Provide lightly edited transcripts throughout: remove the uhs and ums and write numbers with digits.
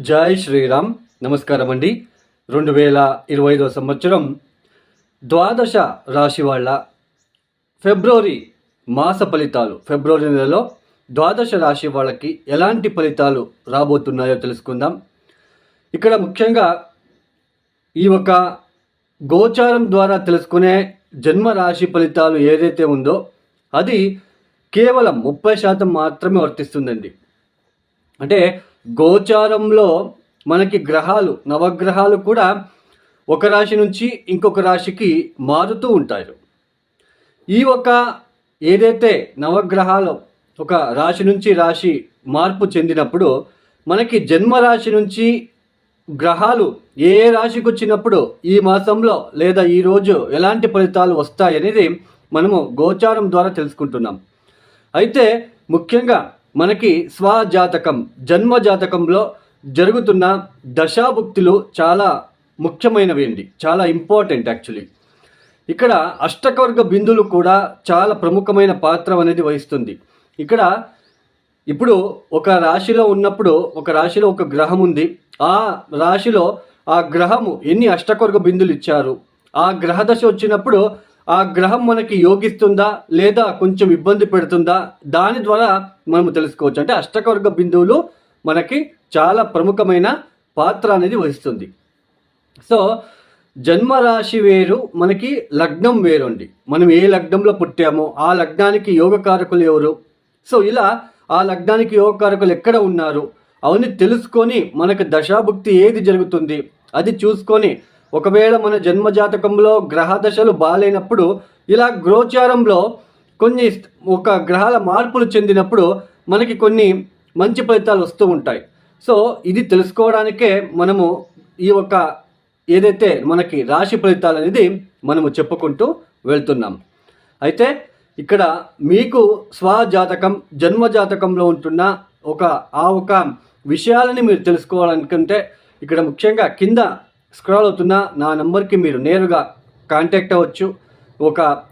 జై శ్రీరామ్. నమస్కారం అండి. 2025 సంవత్సరం ద్వాదశ రాశి వాళ్ళ ఫిబ్రవరి మాస ఫలితాలు, ఫిబ్రవరి నెలలో ద్వాదశ రాశి వాళ్ళకి ఎలాంటి ఫలితాలు రాబోతున్నాయో తెలుసుకుందాం. ఇక్కడ ముఖ్యంగా ఈ ఒక గోచారం ద్వారా తెలుసుకునే జన్మ రాశి ఫలితాలు ఏదైతే ఉందో అది కేవలం 30% మాత్రమే వర్తిస్తుందండి. అంటే గోచారంలో మనకి గ్రహాలు, నవగ్రహాలు కూడా ఒక రాశి నుంచి ఇంకొక రాశికి మారుతూ ఉంటారు. ఈ ఒక ఏదైతే నవగ్రహాలు ఒక రాశి నుంచి రాశి మార్పు చెందినప్పుడు మనకి జన్మరాశి నుంచి గ్రహాలు ఏ రాశికి వచ్చినప్పుడు ఈ మాసంలో లేదా ఈరోజు ఎలాంటి ఫలితాలు వస్తాయనేది మనము గోచారం ద్వారా తెలుసుకుంటున్నాం. అయితే ముఖ్యంగా మనకి స్వజాతకం, జన్మ జాతకంలో జరుగుతున్న దశాభుక్తులు చాలా ముఖ్యమైనవి అండి, చాలా ఇంపార్టెంట్ యాక్చువల్లీ. ఇక్కడ అష్టకవర్గ బిందువులు కూడా చాలా ప్రముఖమైన పాత్ర అనేది వహిస్తుంది. ఇక్కడ ఇప్పుడు ఒక రాశిలో ఉన్నప్పుడు, ఒక రాశిలో ఒక గ్రహం ఉంది, ఆ రాశిలో ఆ గ్రహము ఎన్ని అష్టకవర్గ బిందువులు ఇచ్చారు, ఆ గ్రహ దశ వచ్చినప్పుడు ఆ గ్రహం మనకి యోగిస్తుందా లేదా కొంచెం ఇబ్బంది పెడుతుందా, దాని ద్వారా మనము తెలుసుకోవచ్చు. అంటే అష్టకవర్గ బిందువులు మనకి చాలా ప్రముఖమైన పాత్ర అనేది వహిస్తుంది. సో జన్మరాశి వేరు, మనకి లగ్నం వేరు అండి. మనం ఏ లగ్నంలో పుట్టామో ఆ లగ్నానికి యోగకారకులు ఎవరు, సో ఇలా ఆ లగ్నానికి యోగకారకులు ఎక్కడ ఉన్నారు అవన్నీ తెలుసుకొని మనకు దశాభుక్తి ఏది జరుగుతుంది అది చూసుకొని, ఒకవేళ మన జన్మజాతకంలో గ్రహ దశలు బాగాలేనప్పుడు ఇలా గోచారంలో కొన్ని ఒక గ్రహాల మార్పులు చెందినప్పుడు మనకి కొన్ని మంచి ఫలితాలు వస్తూ ఉంటాయి. సో ఇది తెలుసుకోవడానికే మనము ఈ ఒక ఏదైతే మనకి రాశి ఫలితాలు అనేది మనము చెప్పుకుంటూ వెళ్తున్నాం. అయితే ఇక్కడ మీకు స్వజాతకం, జన్మజాతకంలో ఉంటున్న ఒక విషయాలని మీరు తెలుసుకోవాలనుకుంటే ఇక్కడ ముఖ్యంగా కింద స్క్రాల్ అవుతున్న నా నంబర్కి మీరు నేరుగా కాంటాక్ట్ అవ్వచ్చు.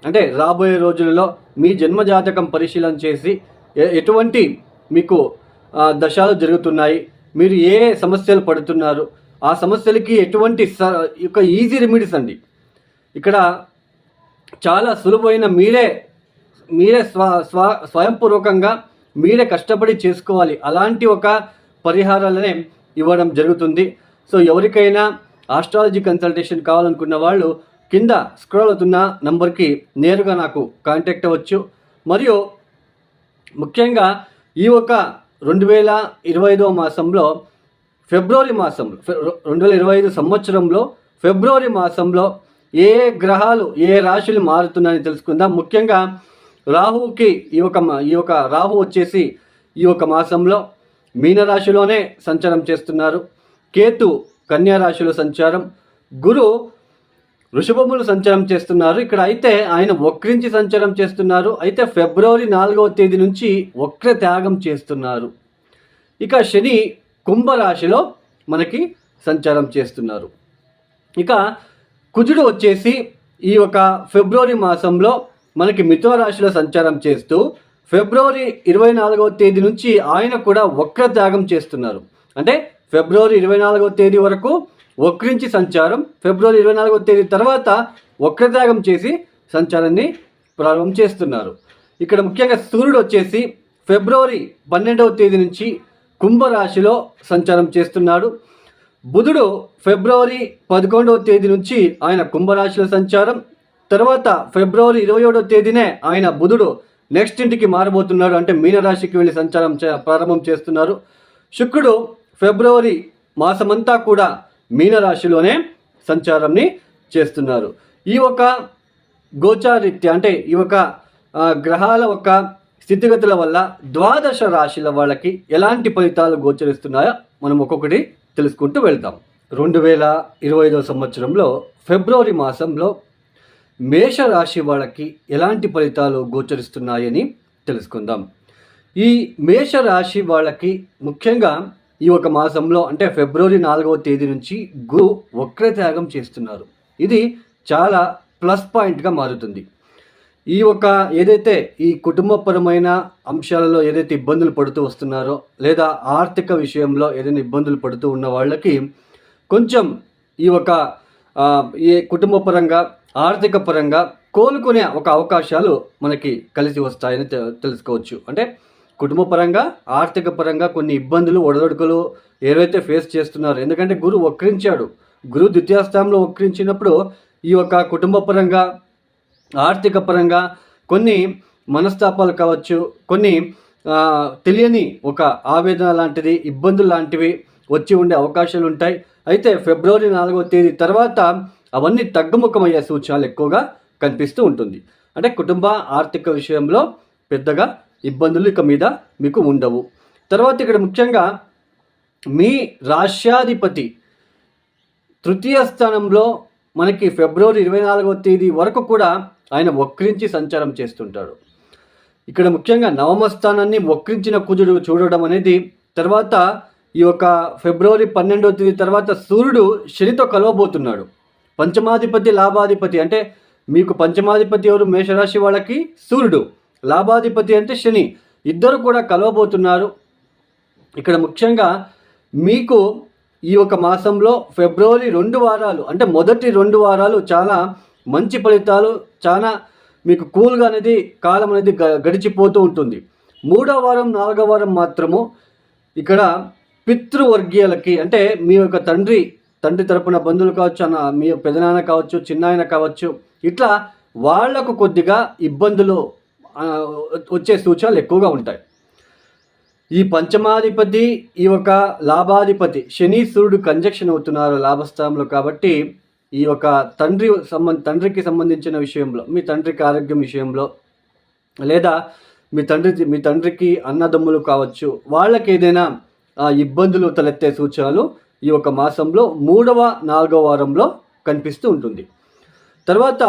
అంటే రాబోయే రోజులలో మీ జన్మజాతకం పరిశీలన చేసి ఎటువంటి మీకు దశలు జరుగుతున్నాయి, మీరు ఏ సమస్యలు పడుతున్నారు, ఆ సమస్యలకి ఎటువంటి ఈజీ రెమెడీస్ అండి. ఇక్కడ చాలా సులువైన మీరే స్వయంపూర్వకంగా మీరే కష్టపడి చేసుకోవాలి అలాంటి ఒక పరిహారాలనే ఇవ్వడం జరుగుతుంది. సో ఎవరికైనా ఆస్ట్రాలజీ కన్సల్టేషన్ కావాలనుకున్న వాళ్ళు కింద స్క్రోల్ అవుతున్న నంబర్కి నేరుగా నాకు కాంటాక్ట్ అవ్వచ్చు. మరియు ముఖ్యంగా ఈ ఒక 2025 మాసంలో ఫిబ్రవరి మాసంలో 2025 సంవత్సరంలో ఫిబ్రవరి మాసంలో ఏ గ్రహాలు ఏ రాశులు మారుతున్నాయని తెలుసుకుందాం. ముఖ్యంగా రాహుకి ఈ ఒక రాహు వచ్చేసి ఈ ఒక మాసంలో మీనరాశిలోనే సంచారం చేస్తున్నారు. కేతు కన్యా రాశిలో సంచారం, గురు వృషభములు సంచారం చేస్తున్నారు. ఇక్కడ అయితే ఆయన వక్రించి సంచారం చేస్తున్నారు. అయితే ఫిబ్రవరి 4వ తేదీ నుంచి వక్ర త్యాగం చేస్తున్నారు. ఇక శని కుంభరాశిలో మనకి సంచారం చేస్తున్నారు. ఇక కుజుడు వచ్చేసి ఈ ఒక ఫిబ్రవరి మాసంలో మనకి మిథున రాశిలో సంచారం చేస్తూ ఫిబ్రవరి 24వ తేదీ నుంచి ఆయన కూడా వక్ర త్యాగం చేస్తున్నారు. అంటే ఫిబ్రవరి 24వ తేదీ వరకు వక్రించి సంచారం, ఫిబ్రవరి 24వ తేదీ తర్వాత వక్రత్యాగం చేసి సంచారాన్ని ప్రారంభం చేస్తున్నారు. ఇక్కడ ముఖ్యంగా సూర్యుడు వచ్చేసి ఫిబ్రవరి 12వ తేదీ నుంచి కుంభరాశిలో సంచారం చేస్తున్నాడు. బుధుడు ఫిబ్రవరి 11వ తేదీ నుంచి ఆయన కుంభరాశిలో సంచారం, తర్వాత ఫిబ్రవరి 27వ తేదీనే ఆయన బుధుడు నెక్స్ట్ ఇంటికి మారబోతున్నాడు, అంటే మీనరాశికి వెళ్ళి సంచారం ప్రారంభం చేస్తున్నారు. శుక్రుడు ఫిబ్రవరి మాసమంతా కూడా మీనరాశిలోనే సంచారాన్ని చేస్తున్నారు. ఈ ఒక గోచారీత్య అంటే ఈ ఒక గ్రహాల ఒక స్థితిగతుల వల్ల ద్వాదశ రాశుల వాళ్ళకి ఎలాంటి ఫలితాలు గోచరిస్తున్నాయో మనం ఒక్కొక్కటి తెలుసుకుంటూ వెళ్తాం. 2025 సంవత్సరంలో ఫిబ్రవరి మాసంలో మేషరాశి వాళ్ళకి ఎలాంటి ఫలితాలు గోచరిస్తున్నాయని తెలుసుకుందాం. ఈ మేషరాశి వాళ్ళకి ముఖ్యంగా ఈ ఒక మాసంలో అంటే ఫిబ్రవరి 4వ తేదీ నుంచి గురు వక్రత్యాగం చేస్తున్నారు. ఇది చాలా ప్లస్ పాయింట్గా మారుతుంది. ఈ ఒక ఏదైతే ఈ కుటుంబపరమైన అంశాలలో ఏదైతే ఇబ్బందులు పడుతూ వస్తున్నారో, లేదా ఆర్థిక విషయంలో ఏదైనా ఇబ్బందులు పడుతూ ఉన్న వాళ్ళకి కొంచెం ఈ ఒక ఈ కుటుంబపరంగా, ఆర్థిక పరంగా కోలుకునే ఒక అవకాశాలు మనకి కలిసి వస్తాయని తెలుసుకోవచ్చు. అంటే కుటుంబపరంగా, ఆర్థిక పరంగా కొన్ని ఇబ్బందులు, ఒడిదుడుకులు ఏవైతే ఫేస్ చేస్తున్నారో, ఎందుకంటే గురువు వక్రించాడు. గురువు ద్వితీయ స్థానంలో వక్రించినప్పుడు ఈ యొక్క కుటుంబ పరంగా, ఆర్థిక పరంగా కొన్ని మనస్తాపాలు కావచ్చు, కొన్ని తెలియని ఒక ఆవేదన లాంటిది, ఇబ్బందులు లాంటివి వచ్చి ఉండే అవకాశాలు ఉంటాయి. అయితే ఫిబ్రవరి 4వ తేదీ తర్వాత అవన్నీ తగ్గుముఖమయ్యే సూచనలు ఎక్కువగా కనిపిస్తూ ఉంటుంది. అంటే కుటుంబ ఆర్థిక విషయంలో పెద్దగా ఇబ్బందులు ఇక మీద మీకు ఉండవు. తర్వాత ఇక్కడ ముఖ్యంగా మీ రాష్ట్రాధిపతి తృతీయ స్థానంలో మనకి ఫిబ్రవరి 24వ తేదీ వరకు కూడా ఆయన వక్రించి సంచారం చేస్తుంటాడు. ఇక్కడ ముఖ్యంగా నవమ స్థానాన్ని వక్రించిన కుజుడు చూడడం అనేది, తర్వాత ఈ యొక్క ఫిబ్రవరి 12వ తేదీ తర్వాత సూర్యుడు శనితో కలవబోతున్నాడు. పంచమాధిపతి, లాభాధిపతి, అంటే మీకు పంచమాధిపతి ఎవరు? మేషరాశి వాళ్ళకి సూర్యుడు, లాభాధిపతి అంటే శని, ఇద్దరు కూడా కలవబోతున్నారు. ఇక్కడ ముఖ్యంగా మీకు ఈ ఒక మాసంలో ఫిబ్రవరి 2 వారాలు, అంటే మొదటి 2 వారాలు చాలా మంచి ఫలితాలు, చాలా మీకు కూల్గా అనేది కాలం అనేది గడిచిపోతూ ఉంటుంది. 3వ వారం, 4వ వారం మాత్రము ఇక్కడ పితృవర్గీయులకి, అంటే మీ యొక్క తండ్రి తరపున బంధువులు కావచ్చు, మీ పెదనాన్న కావచ్చు, చిన్నాయన కావచ్చు, ఇట్లా వాళ్లకు కొద్దిగా ఇబ్బందులు వచ్చే సూచనలు ఎక్కువగా ఉంటాయి. ఈ పంచమాధిపతి, ఈ ఒక లాభాధిపతి శని సూర్యుడు కంజక్షన్ అవుతున్నారు లాభస్థానంలో. కాబట్టి ఈ యొక్క తండ్రికి సంబంధించిన విషయంలో, మీ తండ్రికి ఆరోగ్యం విషయంలో, లేదా మీ తండ్రికి అన్నదమ్ములు కావచ్చు, వాళ్ళకి ఏదైనా ఇబ్బందులు తలెత్తే సూచనలు ఈ ఒక మాసంలో 3వ, 4వ వారంలో కనిపిస్తూ ఉంటుంది. తర్వాత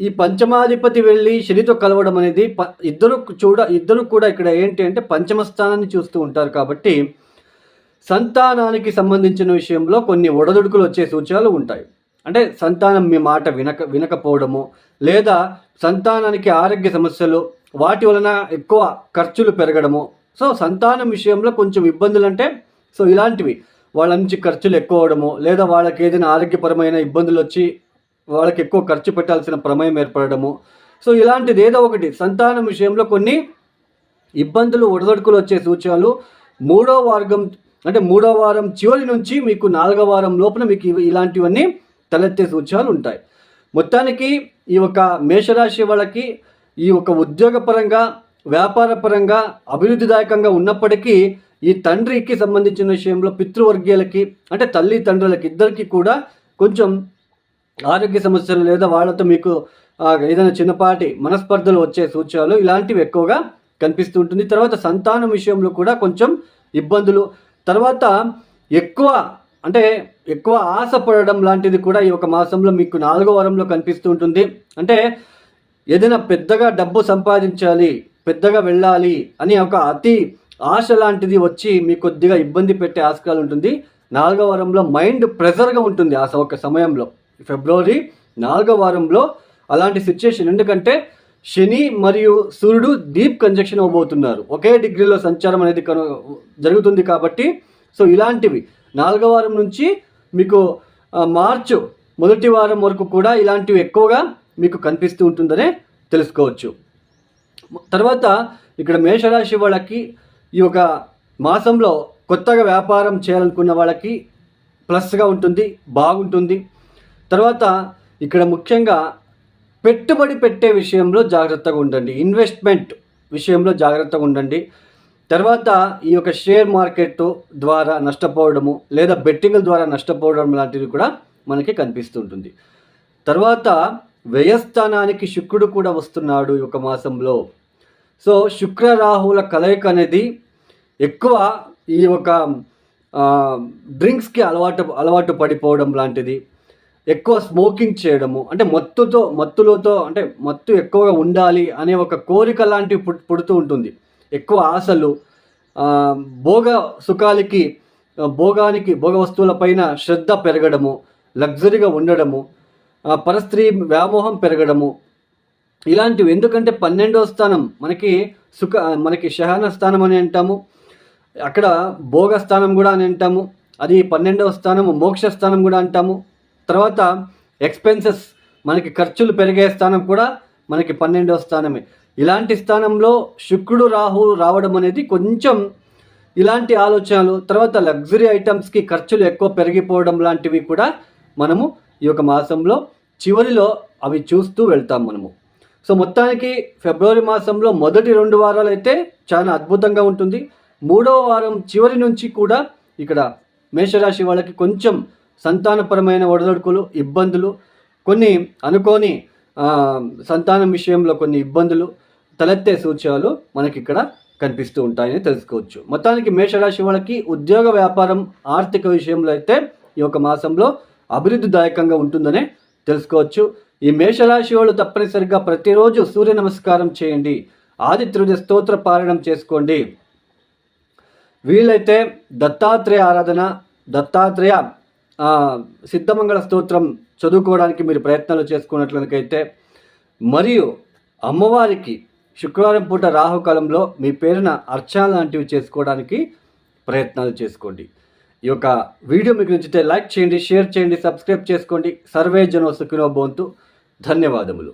ఈ పంచమాధిపతి వెళ్ళి శనితో కలవడం అనేది ఇద్దరు కూడా ఇక్కడ ఏంటి అంటే పంచమ స్థానాన్ని చూస్తూ ఉంటారు. కాబట్టి సంతానానికి సంబంధించిన విషయంలో కొన్ని ఒడదుడుకులు వచ్చే సూచనలు ఉంటాయి. అంటే సంతానం మీ మాట వినకపోవడము, లేదా సంతానానికి ఆరోగ్య సమస్యలు, వాటి వలన ఎక్కువ ఖర్చులు పెరగడము. సో సంతానం విషయంలో కొంచెం ఇబ్బందులు, అంటే సో ఇలాంటివి వాళ్ళ నుంచి ఖర్చులు ఎక్కువ అవడము, లేదా వాళ్ళకి ఏదైనా ఆరోగ్యపరమైన ఇబ్బందులు వచ్చి వాళ్ళకి ఎక్కువ ఖర్చు పెట్టాల్సిన ప్రమేయం ఏర్పడము. సో ఇలాంటిది ఏదో ఒకటి సంతానం విషయంలో కొన్ని ఇబ్బందులు, ఒడదొడుకులు వచ్చే సూచనలు 3వ వారం చివరి నుంచి మీకు 4వ వారం లోపల మీకు ఇలాంటివన్నీ తలెత్తే సూచనలు ఉంటాయి. మొత్తానికి ఈ ఒక మేషరాశి వాళ్ళకి ఈ ఒక ఉద్యోగపరంగా, వ్యాపారపరంగా అభివృద్ధిదాయకంగా ఉన్నప్పటికీ ఈ తండ్రికి సంబంధించిన విషయంలో పితృవర్గీయులకి, అంటే తల్లి తండ్రులకి ఇద్దరికి కూడా కొంచెం ఆరోగ్య సమస్యలు, లేదా వాళ్ళతో మీకు ఏదైనా చిన్నపాటి మనస్పర్ధలు వచ్చే సూచనలు ఇలాంటివి ఎక్కువగా కనిపిస్తూ ఉంటుంది. తర్వాత సంతానం విషయంలో కూడా కొంచెం ఇబ్బందులు, తర్వాత ఎక్కువ ఆశపడడం లాంటిది కూడా ఈ ఒక మాసంలో మీకు 4వ వారంలో కనిపిస్తూ ఉంటుంది. అంటే ఏదైనా పెద్దగా డబ్బు సంపాదించాలి, పెద్దగా వెళ్ళాలి అని ఒక అతి ఆశ లాంటిది వచ్చి మీకు కొద్దిగా ఇబ్బంది పెట్టే ఆస్కారం ఉంటుంది. 4వ వారంలో మైండ్ ప్రెజర్గా ఉంటుంది ఆ ఒక సమయంలో, ఫిబ్రవరి 4వ వారంలో అలాంటి సిచ్యుయేషన్. ఎందుకంటే శని మరియు సూర్యుడు డీప్ కంజక్షన్ అవ్వబోతున్నారు, ఒకే డిగ్రీలో సంచారం అనేది జరుగుతుంది. కాబట్టి సో ఇలాంటివి 4వ వారం నుంచి మీకు మార్చు మొదటి వారం వరకు కూడా ఇలాంటివి ఎక్కువగా మీకు కనిపిస్తూ ఉంటుందనే తెలుసుకోవచ్చు. తర్వాత ఇక్కడ మేషరాశి వాళ్ళకి ఈ ఒక మాసంలో కొత్తగా వ్యాపారం చేయాలనుకున్న వాళ్ళకి ప్లస్గా ఉంటుంది, బాగుంటుంది. తర్వాత ఇక్కడ ముఖ్యంగా పెట్టుబడి పెట్టే విషయంలో జాగ్రత్తగా ఉండండి, ఇన్వెస్ట్మెంట్ విషయంలో జాగ్రత్తగా ఉండండి. తర్వాత ఈ యొక్క షేర్ మార్కెట్ ద్వారా నష్టపోవడము, లేదా బెట్టింగ్ల ద్వారా నష్టపోవడం లాంటివి కూడా మనకి కనిపిస్తుంటుంది. తర్వాత వ్యయస్థానానికి శుక్రుడు కూడా వస్తున్నాడు ఈ యొక్క మాసంలో. సో శుక్ర రాహువుల కలయిక అనేది ఎక్కువ ఈ ఒక డ్రింక్స్కి అలవాటు పడిపోవడం లాంటిది, ఎక్కువ స్మోకింగ్ చేయడము, అంటే మత్తులతో అంటే మత్తు ఎక్కువగా ఉండాలి అనే ఒక కోరిక లాంటివి పుడుతూ ఉంటుంది. ఎక్కువ ఆశలు, భోగ సుఖాలకి, భోగ వస్తువులపైన శ్రద్ధ పెరగడము, లగ్జరీగా ఉండడము, పరస్త్రీ వ్యామోహం పెరగడము, ఇలాంటివి. ఎందుకంటే 12వ స్థానం మనకి శయన స్థానం అని అంటాము, అక్కడ భోగ స్థానం కూడా అని అంటాము. అది 12వ స్థానము మోక్ష స్థానం కూడా అంటాము. తర్వాత ఎక్స్పెన్సెస్, మనకి ఖర్చులు పెరిగే స్థానం కూడా మనకి 12వ స్థానమే. ఇలాంటి స్థానంలో శుక్రుడు రాహు రావడం అనేది కొంచెం ఇలాంటి ఆలోచనలు, తర్వాత లగ్జరీ ఐటమ్స్కి ఖర్చులు ఎక్కువ పెరిగిపోవడం లాంటివి కూడా మనము ఈ యొక్క మాసంలో చివరిలో అవి చూస్తూ వెళ్తాం మనము. సో మొత్తానికి ఫిబ్రవరి మాసంలో మొదటి 2 వారాలు అయితే చాలా అద్భుతంగా ఉంటుంది. 3వ వారం చివరి నుంచి కూడా ఇక్కడ మేషరాశి వాళ్ళకి కొంచెం సంతానపరమైన ఒడిదుడుకులు, ఇబ్బందులు, కొన్ని అనుకోని సంతానం విషయంలో కొన్ని ఇబ్బందులు తలెత్తే సూచనలు మనకి ఇక్కడ కనిపిస్తూ ఉంటాయని తెలుసుకోవచ్చు. మొత్తానికి మేషరాశి వాళ్ళకి ఉద్యోగ, వ్యాపారం, ఆర్థిక విషయంలో అయితే ఈ యొక్క మాసంలో అభివృద్ధిదాయకంగా ఉంటుందనే తెలుసుకోవచ్చు. ఈ మేషరాశి వాళ్ళు తప్పనిసరిగా ప్రతిరోజు సూర్య నమస్కారం చేయండి, ఆదిత్య స్తోత్ర పారాయణం చేసుకోండి. వీళ్ళైతే దత్తాత్రేయ ఆరాధన, దత్తాత్రేయ సిద్ధమంగళ స్తోత్రం చదువుకోవడానికి మీరు ప్రయత్నాలు చేసుకున్నట్లయితే, మరియు అమ్మవారికి శుక్రవారం పూట రాహుకాలంలో మీ పేరున అర్చన లాంటివి చేసుకోవడానికి ప్రయత్నాలు చేసుకోండి. ఈ యొక్క వీడియో మీకు నచ్చితే లైక్ చేయండి, షేర్ చేయండి, సబ్స్క్రైబ్ చేసుకోండి. సర్వే జనో సుఖినో భవంతు. ధన్యవాదములు.